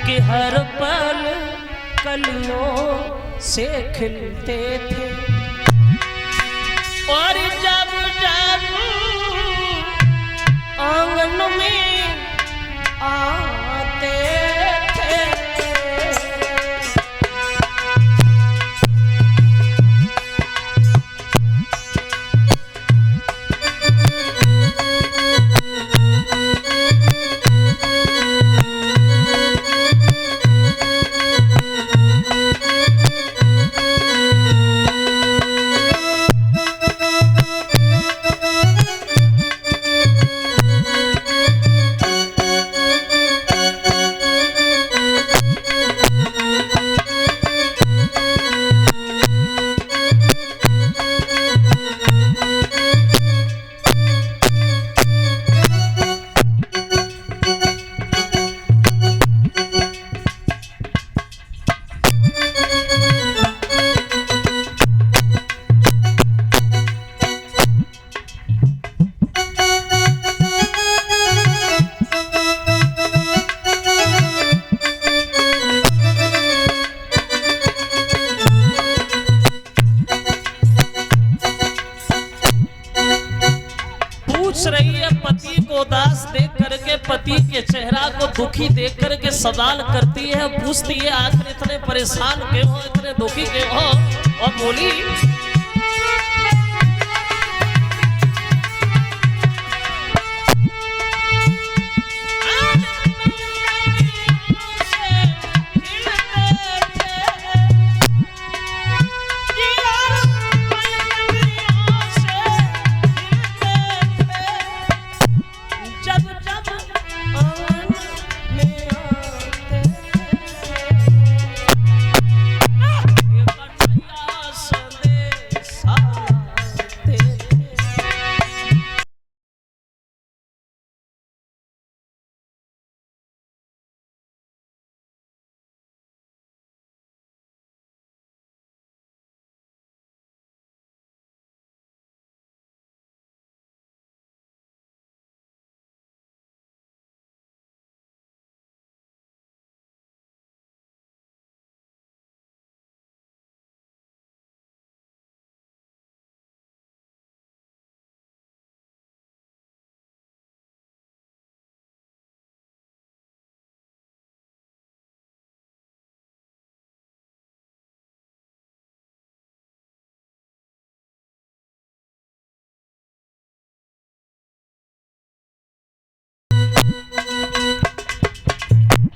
कि हर पल कलियों से खिलते थे और जब जब आंगन में आते थे रही है पति को उदास देख करके, पति के चेहरा को दुखी देख करके सवाल करती है, पूछती है आखिर इतने परेशान क्यों हो, इतने दुखी क्यों हो। और बोली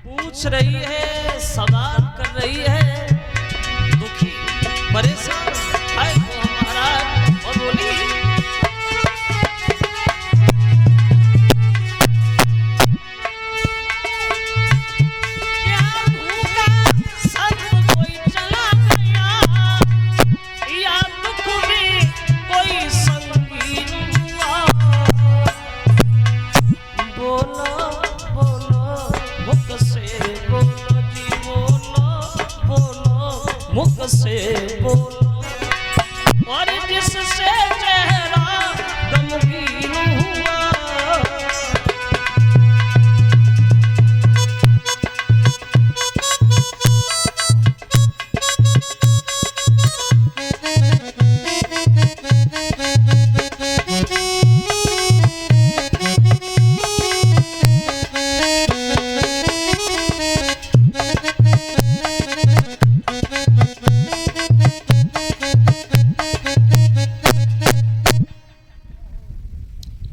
पूछ रही है, सवाल कर रही है, दुखी परेशान है महाराज। और बोली मुख से बोलो और जिससे चेहरा गमगीन हुआ।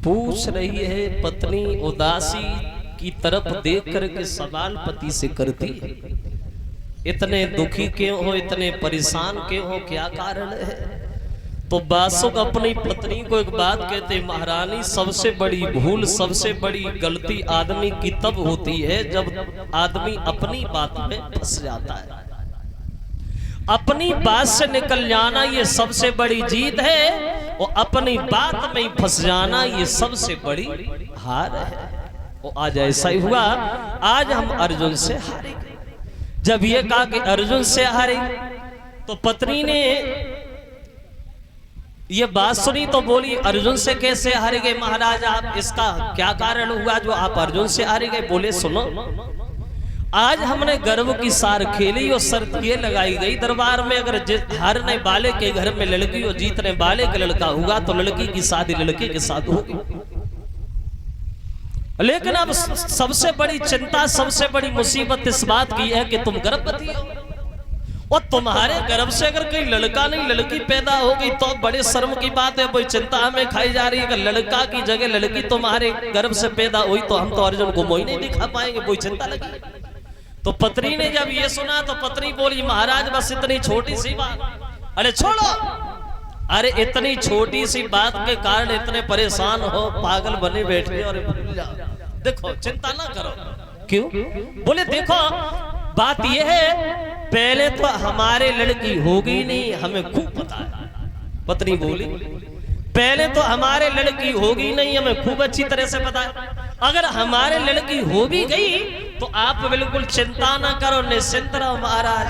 पूछ रही है पत्नी उदासी की तरफ देख करके सवाल पति से करती है, इतने दुखी क्यों हो, इतने परेशान क्यों हो, क्या कारण है। तो बासुक अपनी पत्नी को एक बात कहते, महारानी सबसे बड़ी भूल, सबसे बड़ी गलती आदमी की तब होती है जब आदमी अपनी बात में फंस जाता है। अपनी बात से निकल जाना ये सबसे बड़ी जीत है, और अपनी बात में फंस जाना ये सबसे बड़ी हार है। और आज ऐसा ही हुआ, आज हम अर्जुन से हारे। जब ये कहा कि अर्जुन से हारे, तो पत्नी ने ये बात सुनी तो बोली अर्जुन से कैसे हार गए महाराज आप, इसका क्या कारण हुआ जो आप अर्जुन से हार गए। बोले सुनो, आज हमने गर्व की सार खेली और शर्त ये लगाई गई दरबार में, अगर हारने वाले के घर में लड़की और जीतने वाले का लड़का हुआ तो लड़की की शादी लड़के के साथ होगी। लेकिन अब सबसे बड़ी चिंता, सबसे बड़ी मुसीबत इस बात की है कि तुम गर्भवती हो और तुम्हारे गर्भ से अगर कोई लड़का नहीं लड़की पैदा हो गई तो बड़े शर्म की बात है। वही चिंता हमें खाई जा रही है कि लड़का की जगह लड़की तुम्हारे गर्भ से पैदा हुई तो हम तो अर्जुन को मोही नहीं दिखा पाएंगे, वही चिंता लगी। तो पत्नी ने जब ये सुना तो पत्नी बोली महाराज बस इतनी छोटी सी बात, अरे छोड़ो, अरे इतनी छोटी सी बात के कारण इतने परेशान हो, पागल बने बैठे और देखो चिंता ना करो। क्यों? बोले देखो बात यह है पहले तो हमारे लड़की होगी नहीं, हमें खूब पता है। पत्नी बोली पहले तो हमारे लड़की होगी नहीं, हमें खूब अच्छी तरह से पता है। अगर हमारे लड़की हो भी गई तो आप बिल्कुल चिंता ना करो, निश्चिंत रहो महाराज।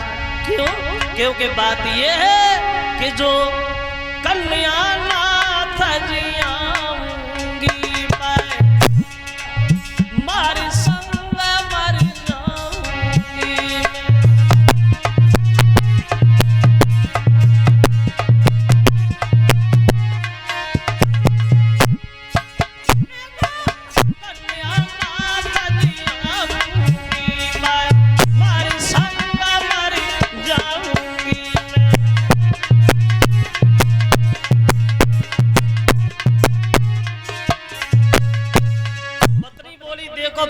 क्यों? क्योंकि बात यह है कि जो कन्या नाथ जी आऊंगी मारी संग मर जाऊंगी।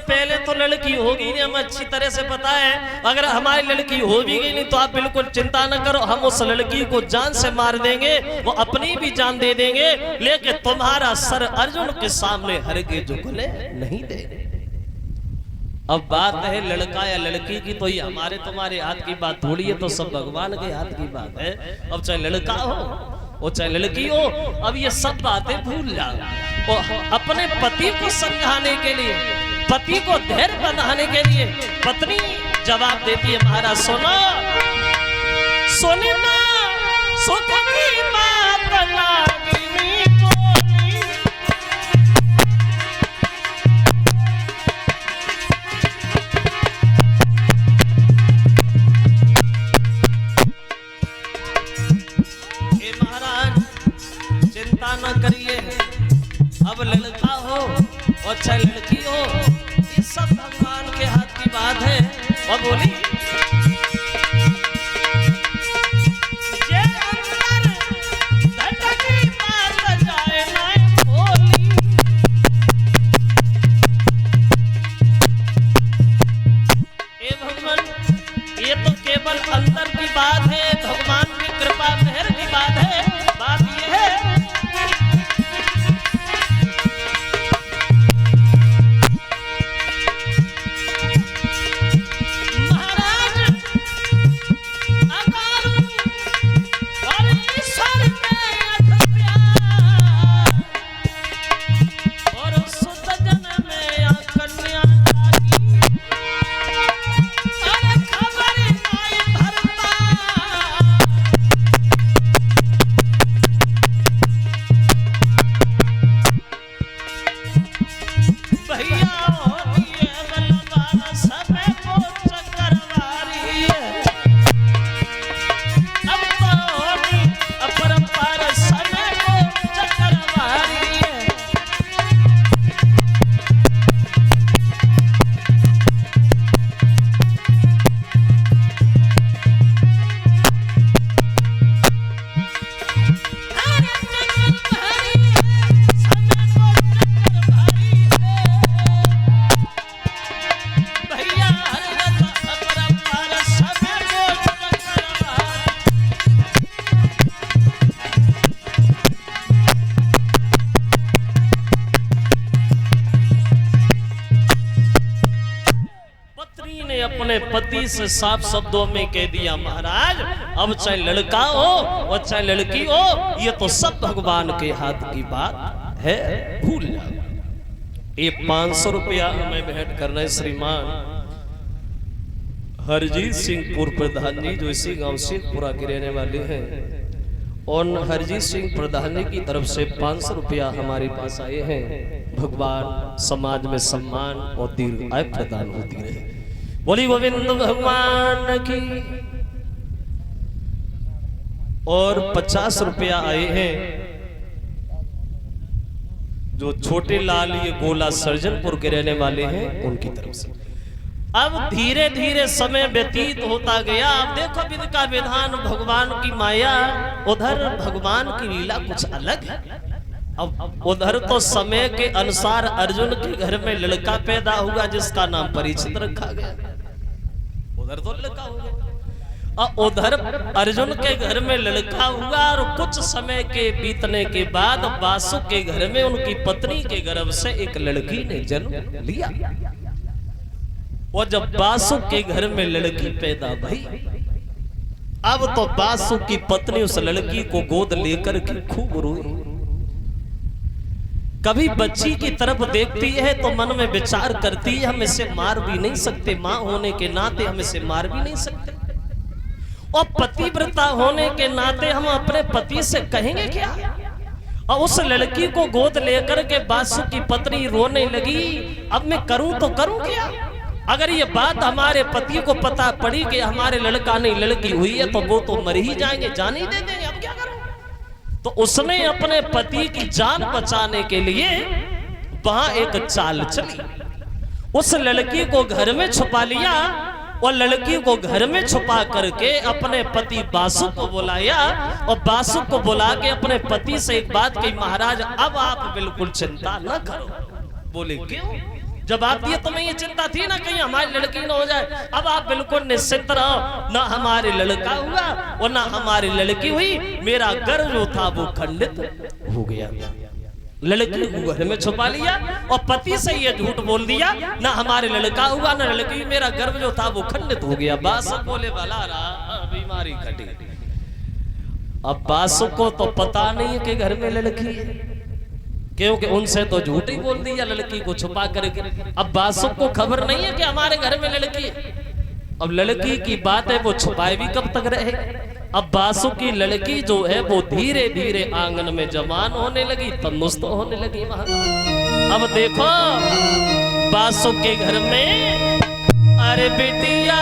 पहले तो लड़की होगी नहीं, हमें अच्छी तरह से पता है। अगर हमारी लड़की हो भी गई नहीं तो आप बिल्कुल चिंता न करो, हम उस लड़की को जान से मार देंगे, वो अपनी भी जान दे देंगे, लेकिन तुम्हारा सर अर्जुन के सामने हरगे झुकने नहीं देंगे। अब बात है लड़का या लड़की की, तो ये हमारे तुम्हारे हाथ की बात थोड़ी है, तो सब भगवान के हाथ की बात है। अब चाहे लड़का हो और चाहे लड़की हो, अब ये सब बातें भूल जाओ और अपने पति को समझाने के लिए, पति को धैर्य बनाने के लिए पत्नी जवाब देती है महाराज सुनो, सुनी ना सुख की बात नागिनी बोली। ए महाराज चिंता न करिए, अब लड़का हो और चाहे लड़की हो, ये सब भगवान के हाथ की बात है। और बोली ये अंदर धटकी बात जाए ना बोली। ए भगवान ये तो केवल अंदर की बात है, भगवान की कृपा मेहर की बात है। बात ये है अपने पति से साफ शब्दों में कह दिया महाराज अब चाहे लड़का हो और चाहे लड़की हो, ये तो सब भगवान के हाथ की बात है, भूल जाओ। ये 500 रुपया हमें भेंट कर रहे श्रीमान हरजीत सिंह पूर्व प्रधान जी, जो इसी गांव से पूरा के रहने वाले हैं, और हरजीत सिंह प्रधान जी की तरफ से 500 रुपया हमारे पास आए हैं। भगवान समाज में सम्मान और दीर्घायु प्रदान होती रहे। बोली गोविंद भगवान की। और 50 रुपया आए हैं जो छोटे लाल ये गोला सर्जनपुर के रहने वाले हैं उनकी तरफ से। अब धीरे धीरे समय व्यतीत होता गया। अब देखो विधि का विधान, भगवान की माया, उधर भगवान की लीला कुछ अलग है। अब उधर तो समय के अनुसार अर्जुन के घर में लड़का पैदा हुआ जिसका नाम परीक्षित रखा गया। उधर तो लड़का हो गया। और उधर अर्जुन के घर में लड़का हुआ और कुछ समय के बीतने के बाद वासु के घर में उनकी पत्नी के गर्भ से एक लड़की ने जन्म लिया। और जब वासु के घर में लड़की पैदा भई, अब तो वासु की पत्नी उस लड़की को गोद लेकर के खूब रोई। कभी बच्ची की तरफ देखती है तो मन में विचार करती है हम इसे मार भी नहीं सकते, मां होने के नाते हम इसे मार भी नहीं सकते, और पतिव्रता होने के नाते हम अपने पति से कहेंगे क्या। और उस लड़की को गोद लेकर के वासु की पत्नी रोने लगी, अब मैं करूं तो करूं क्या। अगर ये बात हमारे पति को पता पड़ी कि हमारे लड़का नहीं लड़की हुई है तो वो तो मर ही जाएंगे, जान ही दे देंगे, अब क्या करूं। तो उसने अपने पति की जान बचाने के लिए वहां एक चाल चली। उस लड़की को घर में छुपा लिया और लड़की को घर में छुपा करके अपने पति वासु को बुलाया और वासु को बुला के अपने पति से एक बात कही, महाराज अब आप बिल्कुल चिंता न करो। बोले क्यों। जवाब दिए तुम्हें ये चिंता थी ना कहीं हमारी लड़की न हो जाए, अब आप बिल्कुल निश्चिंत रहो, ना हमारे लड़का हुआ और ना हमारी लड़की हुई, मेरा गर्भ जो था वो खंडित हो गया। लड़की को घर में छुपा लिया और पति से ये झूठ बोल दिया, ना हमारे लड़का हुआ ना लड़की, मेरा गर्भ जो था वो खंडित हो गया। बासु बोले भला रहा, बीमारी घटी। अब बासु को तो पता नहीं है कि घर में लड़की है, क्योंकि उनसे तो झूठ ही बोल दिया लड़की को छुपा करके। अब बासु को खबर नहीं है कि हमारे घर में लड़की है। अब लड़की की बात है वो छुपाए भी कब तक रहे। अब बासु की लड़की जो है वो धीरे धीरे आंगन में जवान होने लगी, तंदुरुस्त होने लगी वहां। अब देखो बासु के घर में अरे बिटिया